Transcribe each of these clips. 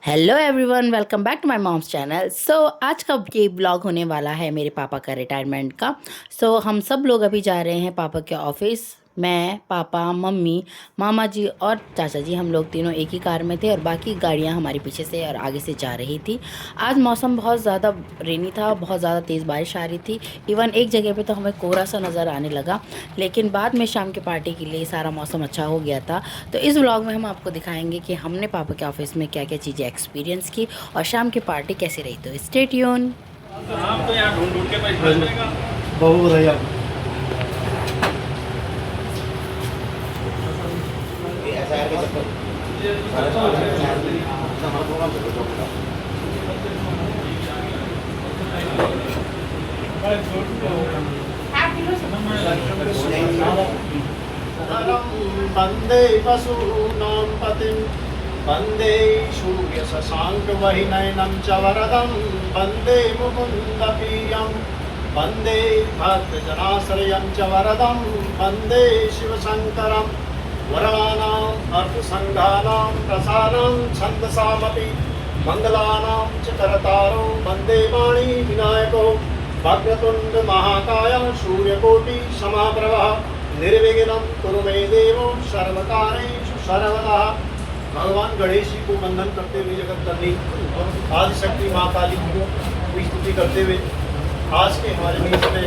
Hello everyone, welcome back to my mom's channel. आज का ये ब्लॉग होने वाला है मेरे पापा का रिटायरमेंट का। हम सब लोग अभी जा रहे हैं पापा के ऑफिस। मैं, पापा, मम्मी, मामा जी और चाचा जी, हम लोग तीनों एक ही कार में थे और बाकी गाड़ियां हमारे पीछे से और आगे से जा रही थी। आज मौसम बहुत ज़्यादा रेनी था, बहुत ज़्यादा तेज़ बारिश आ रही थी। इवन एक जगह पे तो हमें कोहरा सा नज़र आने लगा, लेकिन बाद में शाम की पार्टी के लिए सारा मौसम अच्छा हो गया था। तो इस व्लॉग में हम आपको दिखाएंगे कि हमने पापा के ऑफिस में क्या क्या चीज़ें एक्सपीरियंस की और शाम की पार्टी कैसी रही। तो स्टे ट्यून। आप तो यहाँ ढूंढ ढूंढ के पैसा मिलेगा। बहुत रही आप वंदे पशूनां पतिं वंदे सूर्यशशाङ्कवहिनयनं च वरदं वंदे मुकुन्दप्रियं वंदे भक्तजनाश्रयं च वरदं वंदे शिवशङ्करं वराणाम् अर्थसङ्घानां प्रसारं छन्दसामपि मङ्गलानां च करतारो वंदे वाणी विनायको वक्रतुण्ड महाकाय सूर्यकोटि समाप्रभः निर्विघ्नं कुरु मे देव सर्वकारेषु सर्वदा। भगवान गणेश जी को वंदन करते हुए जगत जननी आदिशक्ति माँ काली की स्तुति करते हुए आज के हमारे बीच में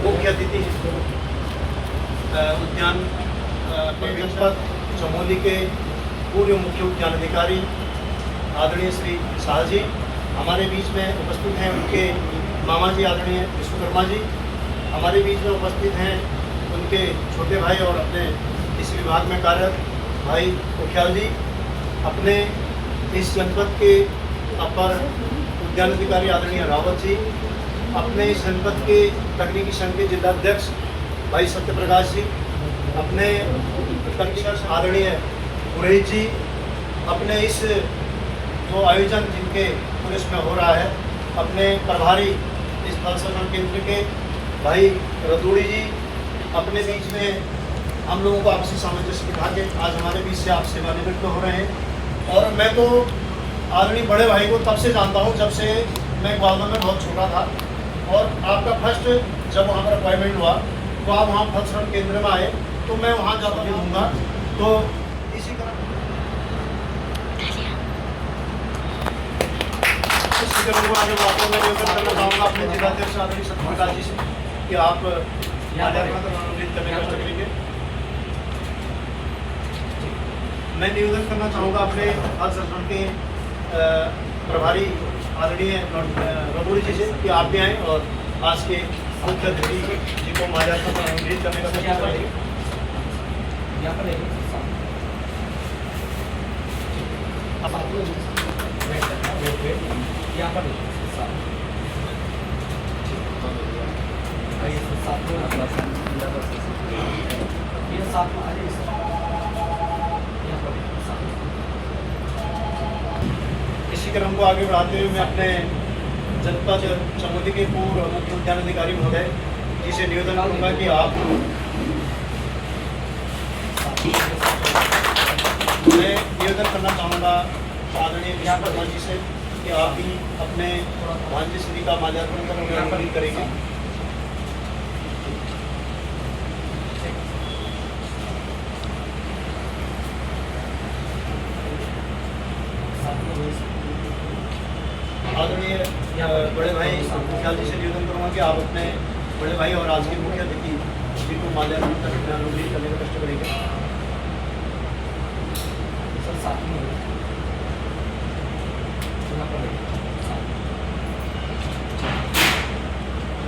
मुख्य अतिथि उद्यान जनपद चमोली के पूर्व मुख्य उद्यान अधिकारी आदरणीय श्री शाह जी हमारे बीच में उपस्थित हैं। उनके मामा जी आदरणीय विश्वकर्मा जी हमारे बीच में उपस्थित हैं। उनके छोटे भाई और अपने इस विभाग में कार्यरत भाई उख्याल जी, अपने इस जनपद के अपर उद्यान अधिकारी आदरणीय रावत जी, अपने इस जनपद के तकनीकी संघ के जिलाध्यक्ष भाई सत्यप्रकाश जी, अपने तकनीकी आदरणीय पुरेश जी, अपने इस जो आयोजन जिनके पुलिस में हो रहा है अपने प्रभारी इस फल संरक्षण केंद्र के भाई रतूड़ी जी, अपने बीच में हम लोगों को आपसी सामंजस्य बिठा के आज हमारे बीच से आप सेवानिवृत्त हो रहे हैं। और मैं तो आदरणीय बड़े भाई को तब से जानता हूँ जब से मैं ग्वालियर में बहुत छोटा था और आपका फर्स्ट जब वहाँ पर अपॉइंटमेंट हुआ तो आप वहाँ फल संरक्षण केंद्र में आए तो मैं वहाँ जब भी दूँगा तो इसी तरह आगे बढ़ाते हुए मैं निवेदन करना चाहूँगा अपने जिलाध्यक्ष आदरणीय सत्यप्रकाश जी से कि आप करेंगे। मैं निवेदन करना चाहूँगा अपने फल संरक्षण के प्रभारी आदरणीय रघुरी जी से कि आप भी आएँ और आज के मुख्य अतिथि जी को माल्यार्पण अनुरोध करने का प्रयास करेंगे। इसी क्रम को आगे बढ़ाते हुए मैं अपने जनपद चमोली के पूर्व मुख्य उद्यान अधिकारी महोदय जी से निवेदन करूंगा कि आप मैं निवेदन करना चाहूँगा आदरणीय विश्वकर्मा जी से कि आप भी अपने भांजे श्री का माल्यार्पण करने करेंगे। आदरणीय बड़े भाई उख्याल जी से निवेदन करूँगा कि आप अपने बड़े भाई और आज के मुख्य अतिथि जी को माल्यार्पण करने का कष्ट करेंगे।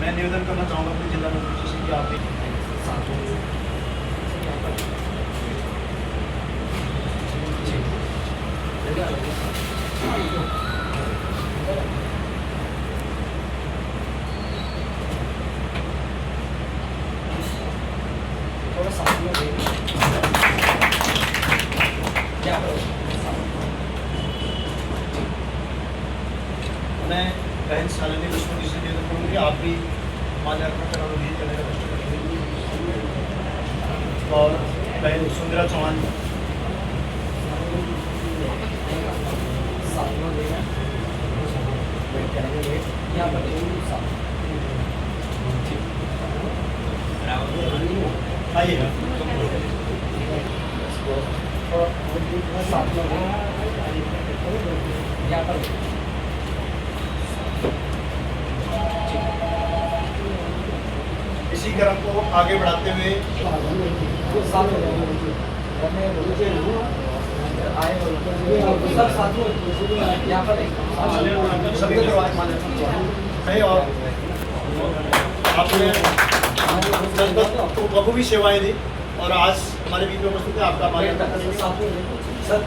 मैं निवेदन करना चाहूँगा अपने जिला मंत्री जी से कि आप थोड़ा साथ में मैं बहन शालिनी दुश्मन जी से निवेदन करूँगी आप भी माल्यार्पण करने का कष्ट करेंगे। और बहन सुंदरा चौहान वेट करेंगे वेट यहाँ पर देखिए सामने आइए साथ में यहाँ पर इसी क्रम को आगे बढ़ाते हुए साथ में आए सब साथ में यहाँ पर सभी करवाए है और आपने तो बखूबी सेवाएं दी और आज हमारे बीच में उपस्थित है आपका मार्गदर्शन करेंगे। सर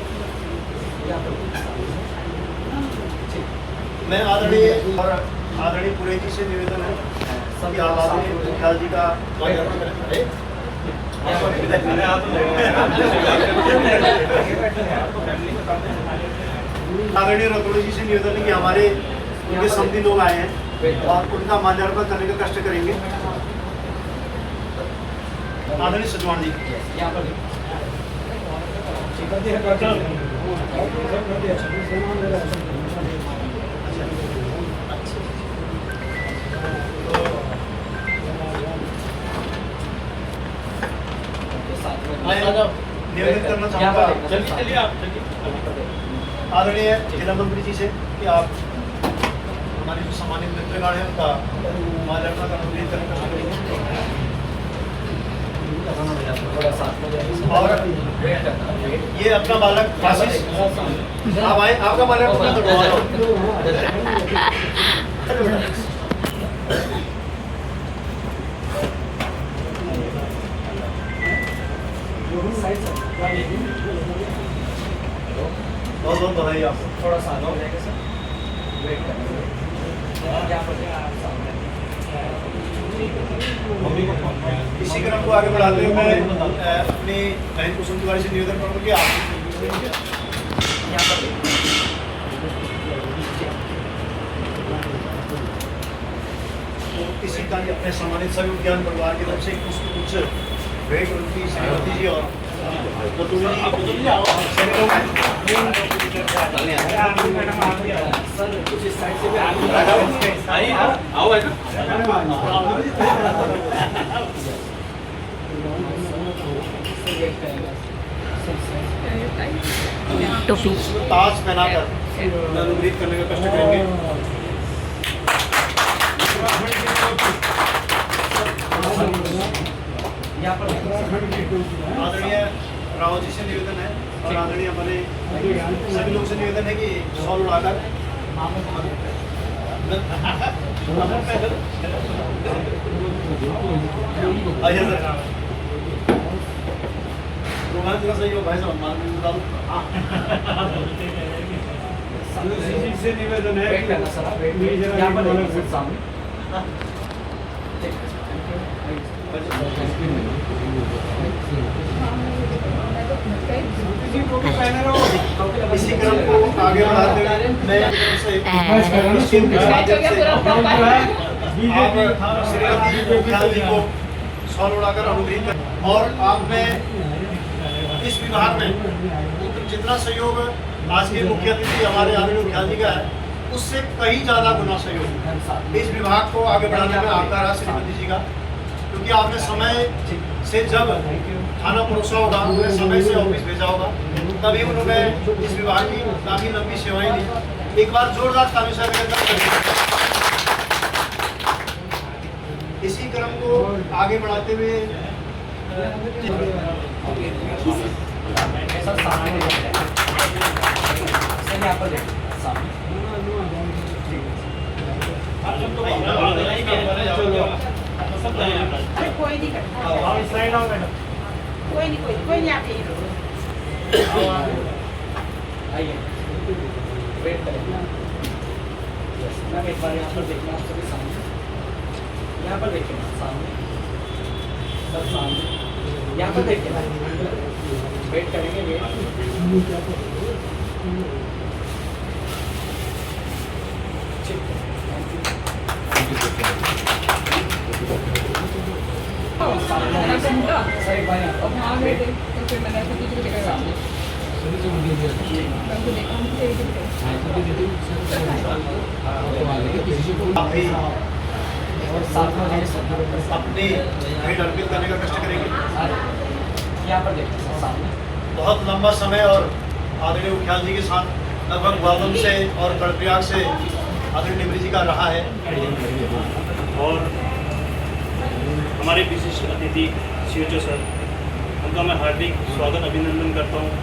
मैं आदरणीय और आदरणीय पुरे जी से निवेदन है कि आप आदरणीय मुखिया जी का मार्गदर्शन करें। आदरणीय रतोड़ी जी से निवेदन है कि हमारे उनके समधी लोग आए हैं और उनका माल्यार्पण करने का कष्ट करेंगे। आदरणीय सजवान जी यहाँ पर निवेदन करना चाहूँगा चलिए आप चलिए आदरणीय जिला मंत्री जी से कि आप हमारे जो सम्मानित मित्रगण है उनका माल्यार्पण का अनुरोध करने का कष्ट करेंगे। थोड़ा साथ में और ये अपना बालक आशीष आप आए आपका माल्यार्पण तो बहुत बहुत बधाई आपको। थोड़ा साथ हो जाएगा सर वेट करेंगे यहाँ पर इसी क्रम को आगे बढ़ाते हुए मैं अपनी बहन कुसुम तिवारी से निवेदन करूँगा कि आप यहाँ पर तो इसी का अपने सम्मानित सभी उद्यान परिवार की तरफ से कुछ भेंट उनकी श्रीमती जी और सर कुछ इस साइड से भी आइए आओ ऐसा टोपी ताज पहनाकर अनुग्रहित करने का कष्ट करेंगे। यहाँ पर आदरणीय राव जी से निवेदन है और आदरणीय हमारे सभी लोग से निवेदन है कि शॉल उड़ाकर आइए सर रोमांच का सही हो भाई साहब मान बता से निवेदन है वेट करना सर वेट यहाँ पर देखिए सर सामने इसी क्रम को आगे बढ़ाते हुए मैं श्रीमती जी को शॉल उड़ाकर अनुग्रहित कर और आप में इस विभाग में जितना सहयोग आज के मुख्य अतिथि हमारे आदरणीय मुखिया जी का है उससे कहीं ज़्यादा गुना सहयोग इस विभाग को आगे बढ़ाने में आपका रहा श्रीमती जी का, क्योंकि आपने समय से जब खाना परोसा होगा उन्हें समय से ऑफिस भेजा होगा तभी उन्होंने इस विभाग की काफ़ी लंबी सेवाएं दी। एक बार जोरदार ताली से इसी क्रम को आगे बढ़ाते हुए सर सामने सर यहाँ पर देखिए सामने कोई नहीं करता साइड आओ मैडम कोई नहीं आप यहीं रहो। आइए वेट करेंगे मैम एक बार यहाँ पर देखना आप सभी सामने यहाँ पर देखिए ना सामने सर सामने यहाँ पर देखिए ना वेट करेंगे वेट ठीक है सर एक बार यहाँ पर वेट सामने आप भी और साथ में मेरे सभी अपने भेंट अर्पित करने का कष्ट करेंगे। यहाँ पर देखिए सर सामने बहुत लंबा समय और आदरणीय मुख्यमंत्री जी के साथ लगभग ग्वालियर से और कर्णप्रयाग से आदरणीय डिमरी जी का रहा है। और हमारे विशिष्ट अतिथि CHO सर, उनका मैं हार्दिक स्वागत अभिनंदन करता हूँ।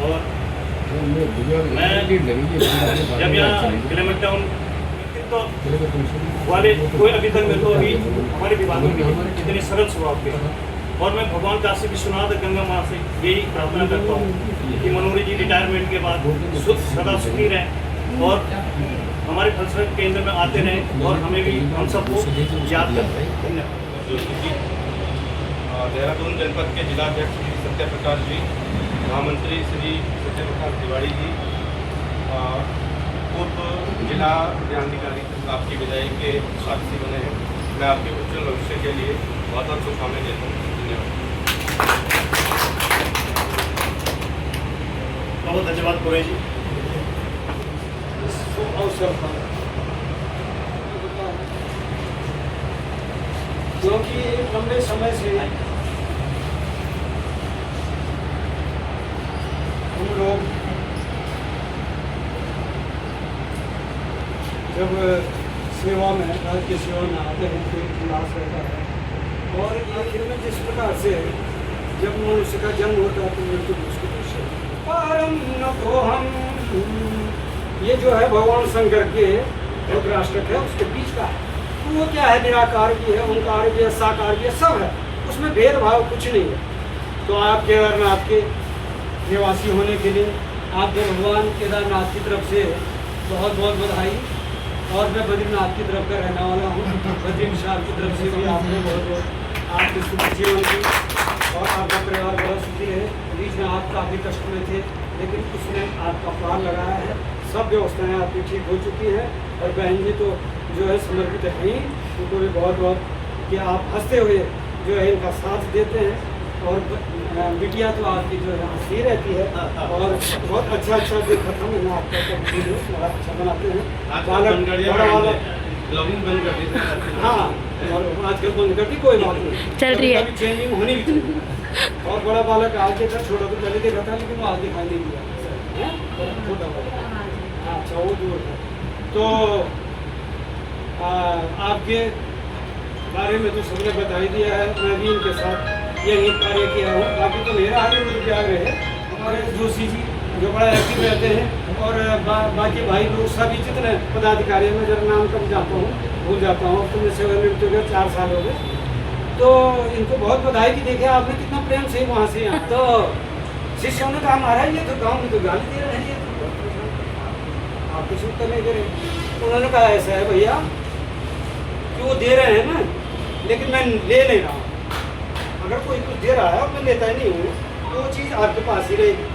और मैं जब यहाँ फिल्म टाउन तो वाले कोई अभी तक मेरे को अभी हमारे विभाग में इतने सरल स्वभाव के, और मैं भगवान काशी विश्वनाथ गंगा माँ से यही प्रार्थना करता हूँ कि मनोहरी जी रिटायरमेंट के बाद सदा सुखी रहें और हमारे फलसफा केंद्र में आते रहें और हमें भी हम सबको याद करते हैं। धन्यवाद। देहरादून जनपद के जिलाध्यक्ष श्री सत्य प्रकाश जी, महामंत्री श्री सत्य प्रकाश तिवारी जी, पूर्व जिला न्यायाधिकारी आपकी विदाई के साक्षी बने हैं। मैं आपके उज्जवल भविष्य के लिए बहुत बहुत शुभकामनाएं देता हूँ। धन्यवाद। बहुत धन्यवाद पुरे जी। क्योंकि लंबे समय से हम लोग जब सेवा में राज्य की सेवा में आते हैं तो एक उल्लास रहता है, और आखिर में जिस प्रकार से जब मनुष्य का जन्म होता है तो मृत्यु उसको दूसरे परम न तो हम, ये जो है भगवान शंकर के रुद्राष्टक है उसके बीच का है। तो वो क्या है, निराकार भी है, ओंकार भी है, साकार भी है, सब है, उसमें भेदभाव कुछ नहीं है। तो आप केदारनाथ के निवासी होने के लिए आपको भगवान केदारनाथ की तरफ से बहुत बहुत बधाई, और मैं बद्रीनाथ की तरफ का रहने वाला हूँ। बद्री विशाल की तरफ से भी आपने बहुत बहुत आपके सुख जीवन की और आपका परिवार बहुत सुखी है। बीच में आप काफ़ी कष्ट में थे, लेकिन उसने आपका पार लगाया है, सब व्यवस्थाएं आपकी ठीक हो चुकी हैं। और बहन जी तो जो है समर्पित हैं, उनको भी बहुत बहुत कि आप हंसते हुए जो है इनका साथ देते हैं, और बिटिया तो आपकी जो है हंसी रहती है, और बहुत अच्छा देखा था मैंने आपका वीडियो बड़ा अच्छा बनाते हैं। बालक बड़ा वाला ब्लॉगिंग बंद कर दी। हाँ, और आजकल बंद कर दी, कोई बात नहीं, चल रही है। अभी चेंजिंग होनी भी चाहिए। और बड़ा बालक आज देखा, छोटा तो पहले देखा था लेकिन वो आज दिखाई नहीं दिया, छोटा वाला। अच्छा, वो दूर था। तो आपके बारे में तो सबने बता ही दिया है, मैं भी इनके साथ यही कार्य किया हूँ। बाकी तो मेरा हाल में क्या रहे, हमारे जोशी जी जो बड़ा एक्टिव रहते हैं, और बाकी भाई लोग सभी जितने पदाधिकारी हैं, मैं जरा नाम कम जाता हूँ, भूल जाता हूँ। तो मैं सेवानिवृत्त हो गया, 4 साल हो गए। तो इनको बहुत बधाई की, देखे आपने कितना प्रेम से वहाँ से यहाँ। तो शिष्यों ने कहा महाराज ये तो गाँव में तो गाली दे रहे हैं, आप कुछ उत्तर नहीं दे रहे। उन्होंने कहा ऐसा है भैया कि वो दे रहे हैं ना, लेकिन मैं ले नहीं रहा हूँ। अगर कोई कुछ दे रहा है और मैं लेता ही नहीं हूँ, तो वो चीज़ आपके पास ही रहेगी,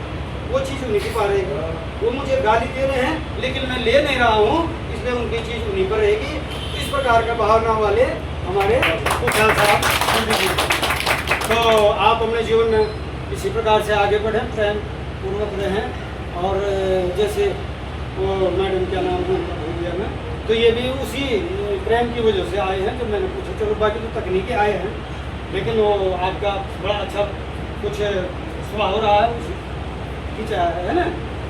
वो चीज़ उन्हीं के पास रहेगी। वो मुझे गाली दे रहे हैं लेकिन मैं ले नहीं रहा हूँ, इसलिए उनकी चीज़ उन्हीं पर रहेगी। इस प्रकार का भावना वाले हमारे मुखिया साहब पंडित जी। तो आप अपने जीवन में इसी प्रकार से आगे बढ़ें, प्रेम पूर्वक रहें। और जैसे वो मैडम क्या नाम है भूल गया मैं, तो ये भी उसी प्रेम की वजह से आए हैं जो मैंने पूछा। चलो बाकी तो तकनीकी आए हैं, लेकिन वो आपका बड़ा अच्छा कुछ स्वभाव रहा है, उसी है ना।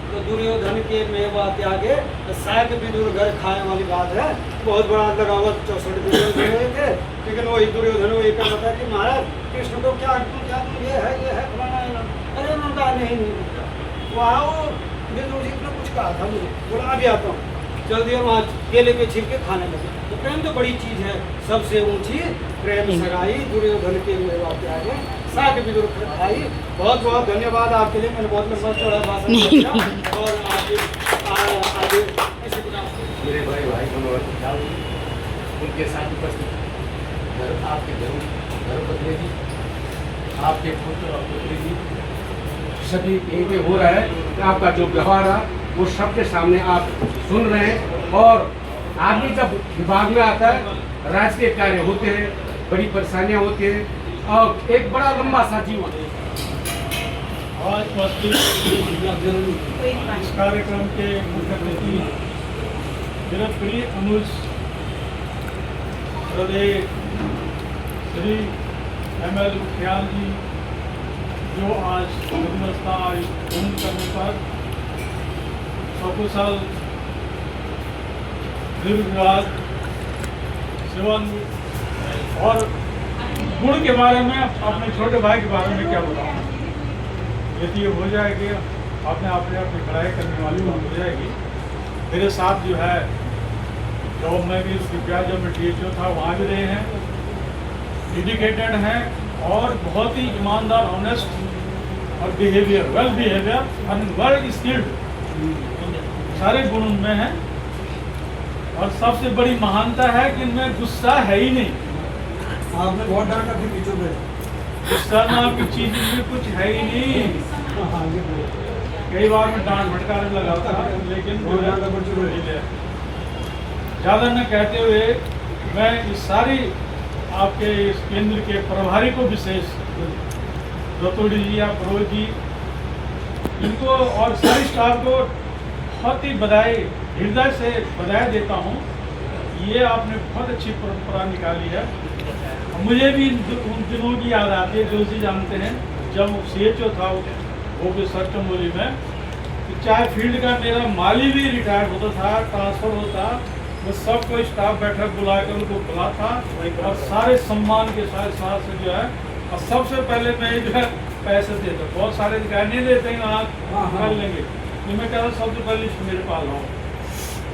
तो दुर्योधन के मेवा त्यागे साग विदुर घर खाए वाली बात है। बहुत बड़ा लगावत 64 दुर्योधन हुए थे, लेकिन वही दुर्योधन वो एक कहता है कि महाराज कृष्ण को क्या ये है फलाना। अरे नंदा नहीं वहाँ वो विदुर जी ने कुछ कहा था मुझे, बोला अभी आता हूँ, जल्दी हम आज केले के छिलके खाने लगे। तो प्रेम तो बड़ी चीज़ है, सबसे ऊंची प्रेम सगाई दुर्योधन के मेवा त्यागे साग विदुर घर खाई। बहुत बहुत धन्यवाद आपके लिए, मैंने बहुत लंबा चौड़ा भाषण दिया। और आगे इसी प्रकार मेरे बड़े भाई मनोहर उनके साथ उपस्थित आपके धर्मपत्नी जी, आपके पुत्र और पुत्री जी, सभी यहीं पे हो रहा है कि आपका जो व्यवहार है वो सबके सामने आप सुन रहे हैं। और आदमी जब विभाग में आता है, राजकीय कार्य होते हैं, बड़ी परेशानियां होती हैं, और एक बड़ा लंबा सा जीवन आज उपस्थित कोई इस नहीं कार्यक्रम के मुख्य अतिथि मेरे प्रिय अनुज हृदय श्री ML उखियाल जी, जो आज मध्यवस्था पूर्ण करने पर सकुशल दीर्घ विवाद सेवानिवृत्त और गुण के बारे में अपने छोटे भाई के बारे में क्या बताऊँ। यदि ये हो जाएगी अपने अपनी पढ़ाई करने वाली बात हो जाएगी। मेरे साथ जो है जॉब में भी दिव्या, जब मैं THO था वहाँ भी रहे हैं, डेडिकेटेड हैं और बहुत ही ईमानदार, ऑनेस्ट और वेल बिहेवियर और वेल स्किल्ड, सारे गुण उनमें हैं। और सबसे बड़ी महानता है कि इनमें गुस्सा है ही नहीं। आपने बहुत डांटा फिर पीछे में। गुस्सा नाम की चीज इनमें कुछ है ही नहीं। कई बार मैं डांट फटकार लगाता लेकिन ज़्यादा न कहते हुए मैं इस सारी आपके इस केंद्र के प्रभारी को विशेष रतोड़ी जी या प्रो जी, इनको और सारी स्टाफ को बहुत ही बधाई, हृदय से बधाई देता हूँ। ये आपने बहुत अच्छी परंपरा निकाली है। मुझे भी उन दिनों की याद आती है, जो सी जानते हैं जब CHO था वो भी सर चमोली में, तो चाहे फील्ड का मेरा माली भी रिटायर्ड होता था, ट्रांसफ़र होता, वो सबको स्टाफ बैठक बुलाकर उनको बुला था और सारे सम्मान के साथ से जो है, और सबसे पहले मैं जो है पैसे देता। बहुत सारे अधिकारी नहीं देते हैं, आप कर लेंगे, तो मैं कह रहा सबसे पहले मेरे पास लाओ,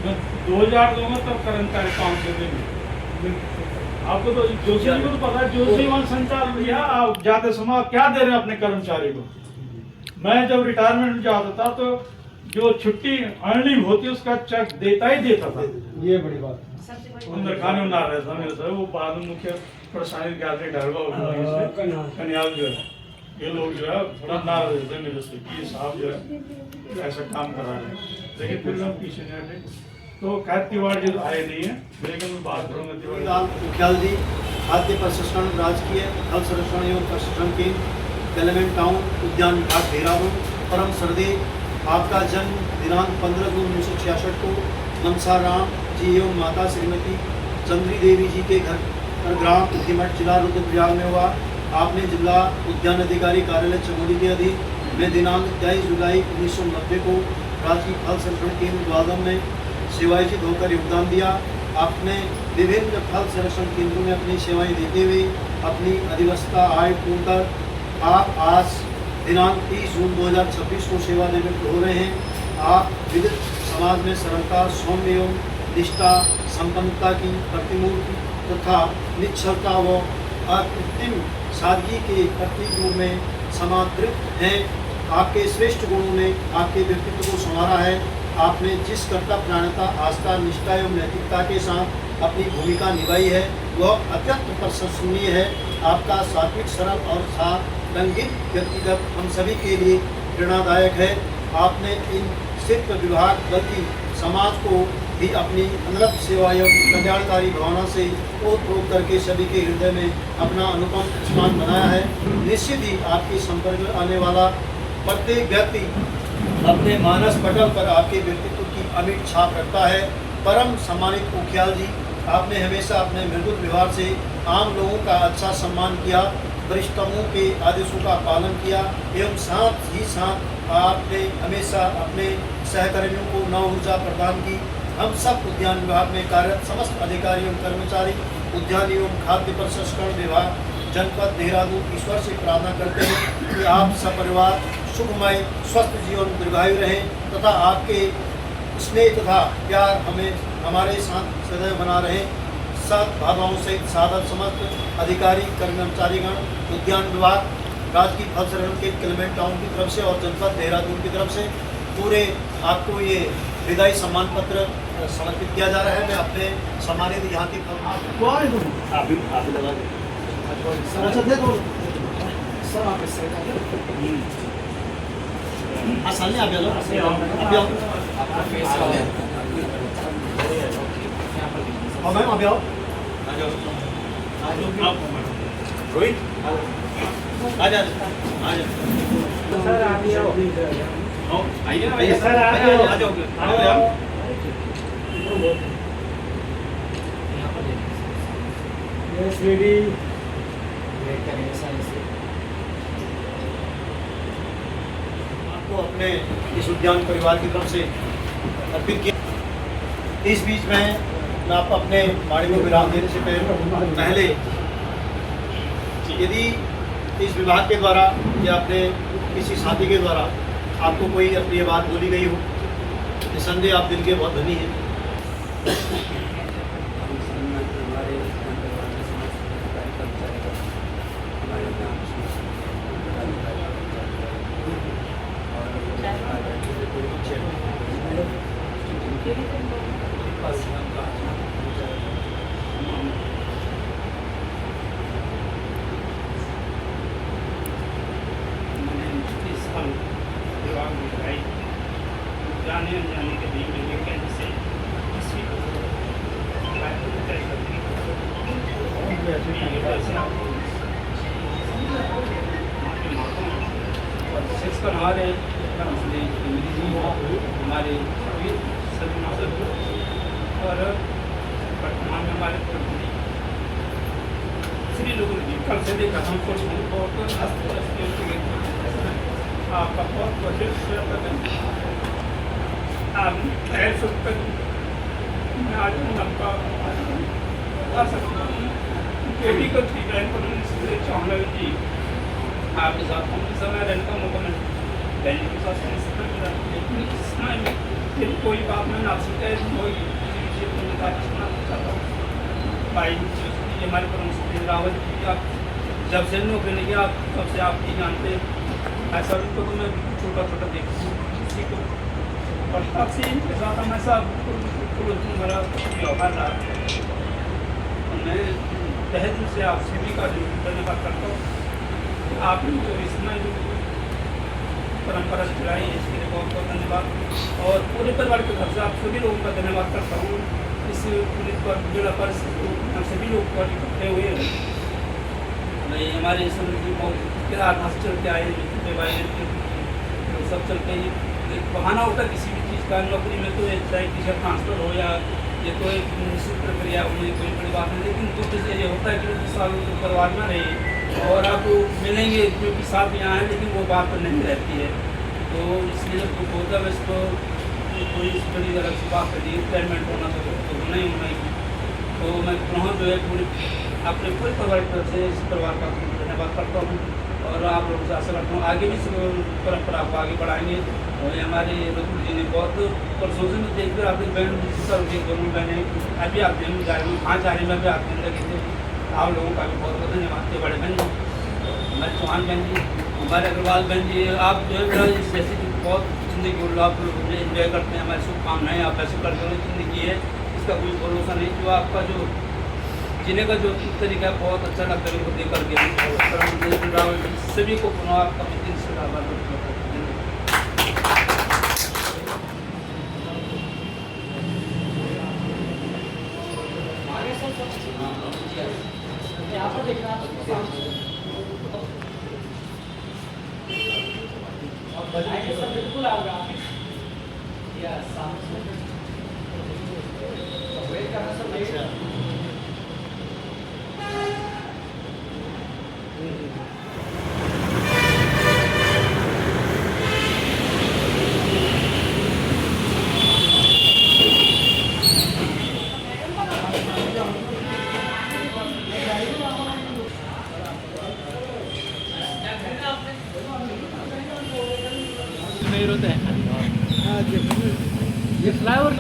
मैं 2000 दूंगा तब कर्मचारी 500 देंगे। आपको तो जोशी जी को तो पता है, जोशी वन संचार भैया आप जाते समय आप क्या दे रहे हैं अपने कर्मचारी को। मैं जब रिटायरमेंट में जाता था तो जो छुट्टी अर्निंग होती है उसका चेक देता ही देता था। ये बड़ी बात। उनमें खाने ना रहे था मेरे से, वो बाद में मुख्य परेशानी गैलरी ढलवा कन्याल जो है, ये लोग जो है थोड़ा नाराज रहते हैं मेरे से कि साहब जो है ऐसा काम करा रहे हैं, लेकिन फिर हम पीछे नहीं हटे। तो खैर तिवारी जी आए नहीं है, लेकिन मैं बात करूँगा तिवारी लाल मुखियाल जी, खाद्य प्रशिक्षण राजकीय फल संरक्षण एवं प्रशिक्षण केंद्र एलिमेंट टाउन उद्यान विभाग देहरादून। परम श्रद्धेय, आपका जन्म दिनांक 15 जून 1966 को मनसा राम जी एवं माता श्रीमती चंद्री देवी जी के घर पर ग्राम उद्यमठ जिला रुद्रप्रयाग में हुआ। आपने जिला उद्यान अधिकारी कार्यालय चमोली के अधीन में दिनांक 23 जुलाई 1990 को राजकीय फल संरक्षण केंद्र द्वादम में सेवायोजित होकर योगदान दिया। आपने विभिन्न फल संरक्षण केंद्रों में अपनी सेवाएं देते हुए अपनी अधिवस्था आय पूर्ण कर आप आज दिनांक 30 जून 2026 को सेवानिवृत्त हो रहे हैं। आप विविध समाज में सरलता, सौम्य एवं निष्ठा, संपन्नता की प्रतिमूर्ति तथा निश्चलता व अकृत्रिम सादगी के प्रतीक रूप में समादृत हैं। आपके श्रेष्ठ गुणों ने आपके व्यक्तित्व को संवारा है। आपने जिस कर्तव्यपरायणता, आस्था, निष्ठा एवं नैतिकता के साथ अपनी भूमिका निभाई है वह अत्यंत प्रशंसनीय है। आपका सात्विक, सरल और सारंगित व्यक्तिगत हम सभी के लिए प्रेरणादायक है। आपने इन सिर्फ विभाग बल्कि समाज को भी अपनी अनवरत सेवा एवं कल्याणकारी भावना से ओतप्रोत करके सभी के हृदय में अपना अनुपम स्थान बनाया है। निश्चित ही आपके संपर्क में आने वाला प्रत्येक व्यक्ति अपने मानस पटल पर आपके व्यक्तित्व की अमिट छाप रखता है। परम सम्मानित उखियाल जी, आपने हमेशा अपने मृदुल व्यवहार से आम लोगों का अच्छा सम्मान किया, वरिष्ठों के आदेशों का पालन किया एवं साथ ही साथ आपने हमेशा अपने सहकर्मियों को नव ऊर्जा प्रदान की। हम सब उद्यान विभाग में कार्यरत समस्त अधिकारी एवं कर्मचारी उद्यान एवं खाद्य प्रसंस्करण विभाग जनपद देहरादून ईश्वर से प्रार्थना करते हैं कि आप सपरिवार सुखमय स्वस्थ जीवन दीर्घायु रहें तथा आपके स्नेह तथा प्यार हमें हमारे साथ सदैव बना रहे। सब भावनाओं सहित सादर समस्त अधिकारी कर्मचारीगण उद्यान विभाग राजकीय फल संरक्षण के एलिमेंट टाउन की तरफ से और जनपद देहरादून की तरफ से पूरे आपको ये विदाई सम्मान पत्र समर्पित किया जा रहा है। मैं अपने सम्मानित यहाँ के आप लगा दें। अच्छा दे दो सर आप इससे आसानी आप आओ आपका फेस का और मैम आप आओ। आप रोहित आ जा सर आगे आओ आइए ना आइए सर, आ आइए, जाओ। आ जाओ आ जाओ यार। यस रेडी वेट करेंगे सर इसे आपको अपने इस उद्यान परिवार की तरफ से अर्पित किया। इस बीच में मैं आपको अपने वाणी को विराम देने से पहले यदि इस विभाग के द्वारा या अपने किसी साथी के द्वारा आपको कोई अपनी ये बात बोली गई हो, निसंदेह आप दिल के बहुत धनी हैं। जाने अनजाने के बीच में लेकिन से किसी को तय करती है हमारे हमारे और वर्तमान में हमारे श्री लोगों ने कल से देखा हमको आपका बहुत बहुत आप खैर सुनकर मैं आज आपका बता सकता हूँ बेटी को ट्रीटमेंट पर इसलिए चाहूँगा कि आपके साथ हम समय रहने का मौका मिले बहन के साथ लेकिन इस समय में फिर कोई बात मैं आपसे तय होगी सुनना चाहता हूँ भाई ये हमारे परम रावत जी आप जब से नौकरी नहीं किया आप तब से आप ही जानते ऐसा तो मैं छोटा छोटा देखती हूँ किसी को और तब से इनके साथ हमेशा मेरा व्यवहार रहा मैं तहे दिल से आप सभी का धन्यवाद करता हूँ आपने जो इसमें जो परंपरा चलाई है इसके लिए बहुत बहुत धन्यवाद और पूरे परिवार के घर से आप सभी लोगों का धन्यवाद करता हूँ इस पुलिस पर जिला परिषद हम सभी लोग पर इकट्ठे हुए हैं हमारे समझ बहुत आधार चल के आए सब चल के एक बहाना होता है किसी भी चीज़ का नौकरी में तो चाहे किसी ट्रांसफ़र हो या ये तो एक निश्चित प्रक्रिया हुई कोई बड़ी बात नहीं लेकिन दुख से ये होता है कि 2 साल परिवार में रहे और आप मिलेंगे जो कि साथ यहाँ हैं लेकिन वो बात तो नहीं रहती है तो इसलिए जब दुख होता है इसको कोई बड़ी अलग सी बात है रिटायरमेंट होना तो होना ही होना ही तो मैं पुनः जो है पूरी अपने पूरे परिवार की तरफ से इस परिवार का धन्यवाद करता हूँ और आप लोगों से आशा करता हूँ आगे भी इस परंपरा को आगे बढ़ाएंगे और हमारे रघुल जी ने बहुत परसों में देखकर आपकी बहन सर जी दोनों बहनें अभी आप दिन जा रही हूँ 5 आ रही में भी आप दिन लगे थे आप लोगों का भी बहुत बहुत धन्यवाद थे बड़े बहन जी हमारे चौहान बहन जी हमारे अग्रवाल बहन जी आप जो है मेरा जैसे कि बहुत ज़िंदगी आप लोग इन्जॉय करते हैं हमारी शुभकामनाएँ आप ऐसे करते हुए ज़िंदगी है इसका कोई भरोसा नहीं जो आपका जो जीने का जो तरीका है बहुत अच्छा लगता है उनको देख करके सभी को पुनः आपका दिल से धन्यवाद यहाँ पर देखना और बजाएंगे सब बिल्कुल आएगा यस सामने वेट करना सब वेट ये फ्लाईओवर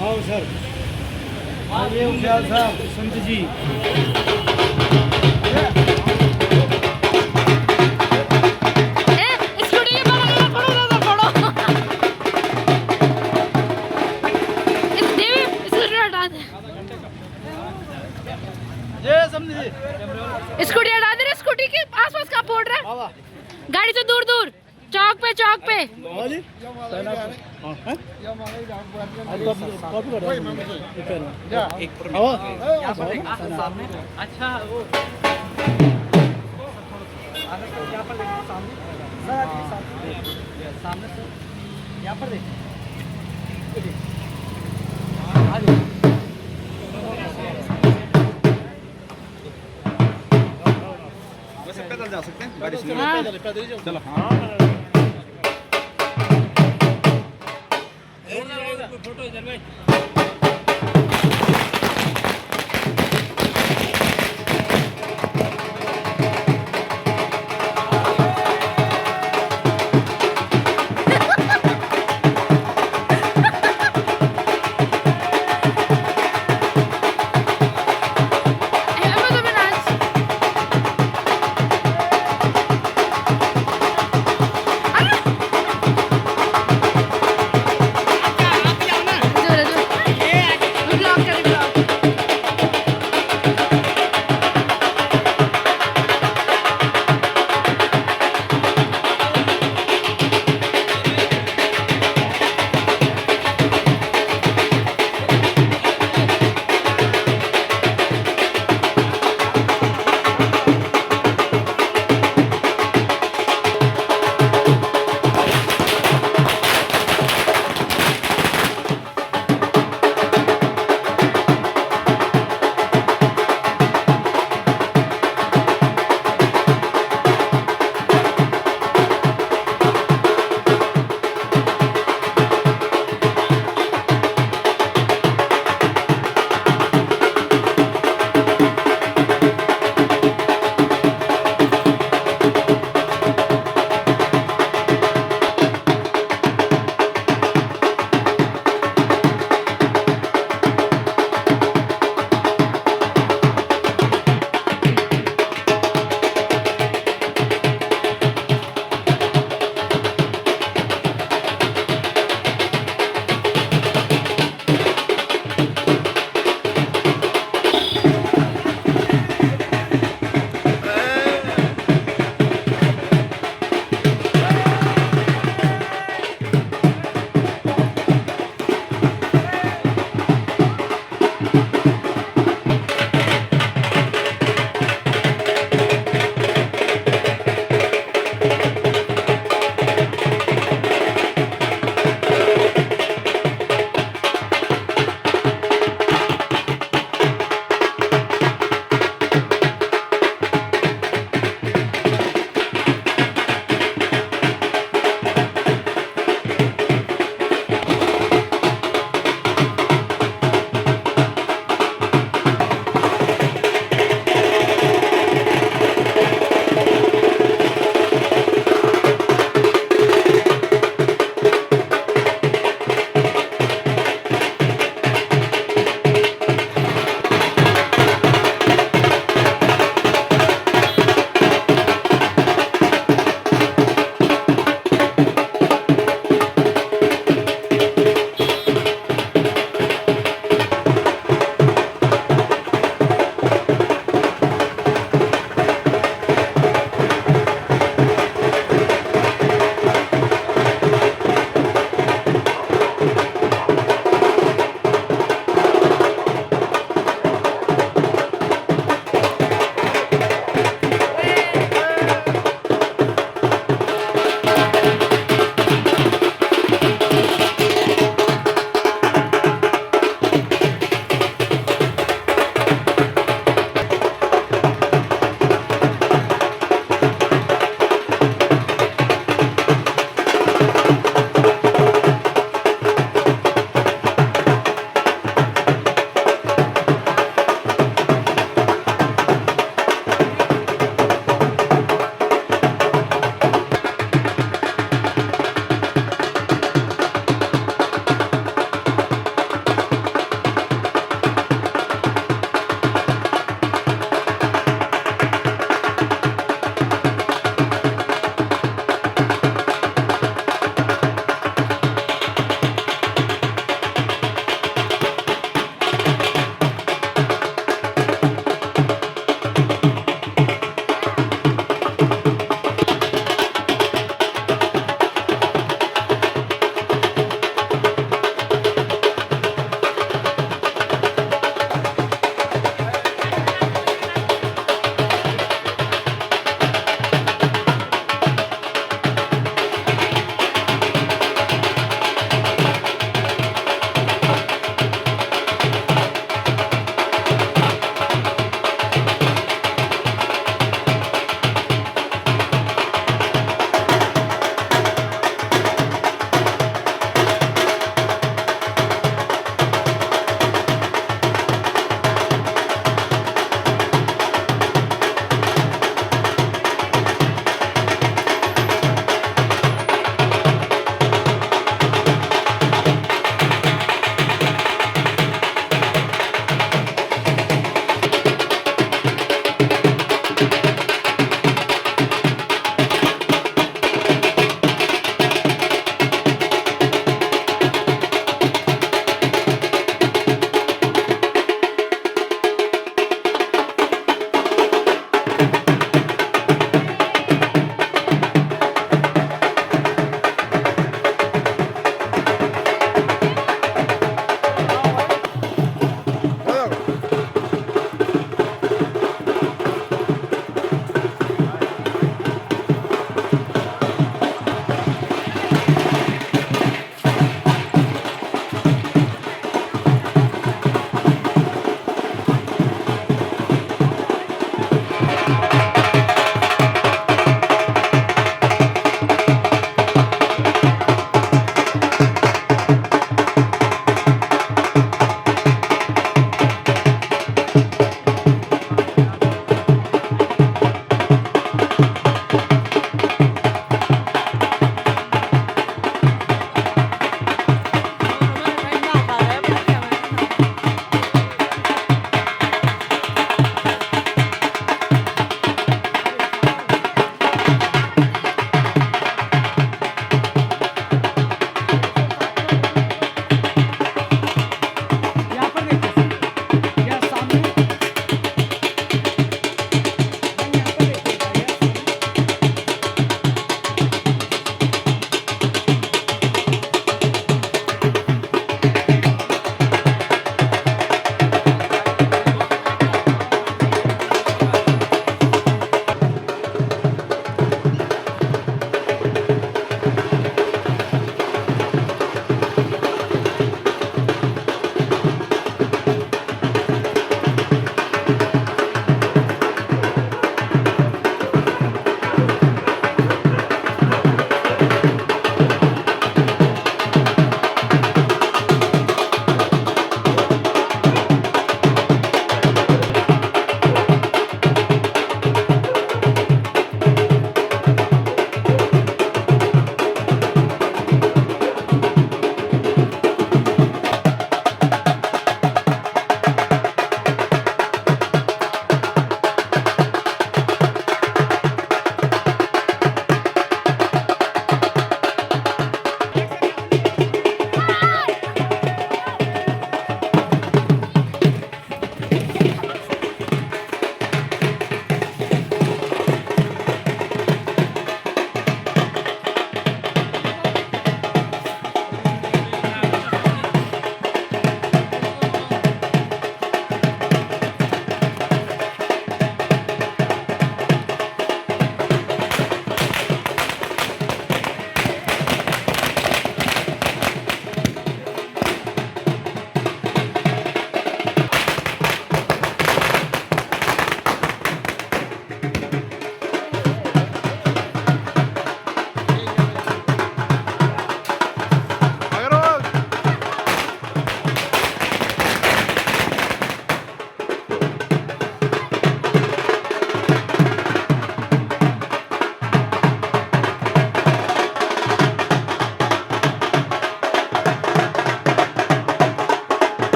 आओ सर आइए उज्जैन साहब संत जी स्कूटी हटा दे रहे, स्कूटी के आसपास कहाँ फोड़ रहा है? गाड़ी से दूर दूर, चौक पे चौक पे। यहाँ पर देखना सामने। अच्छा वो यहाँ पर देखना सामने सर, सामने सर, यहाँ पर देखिए। वैसे पैदल जा सकते हैं गाड़ी से। हाँ। चलो फोटो इधर भाई।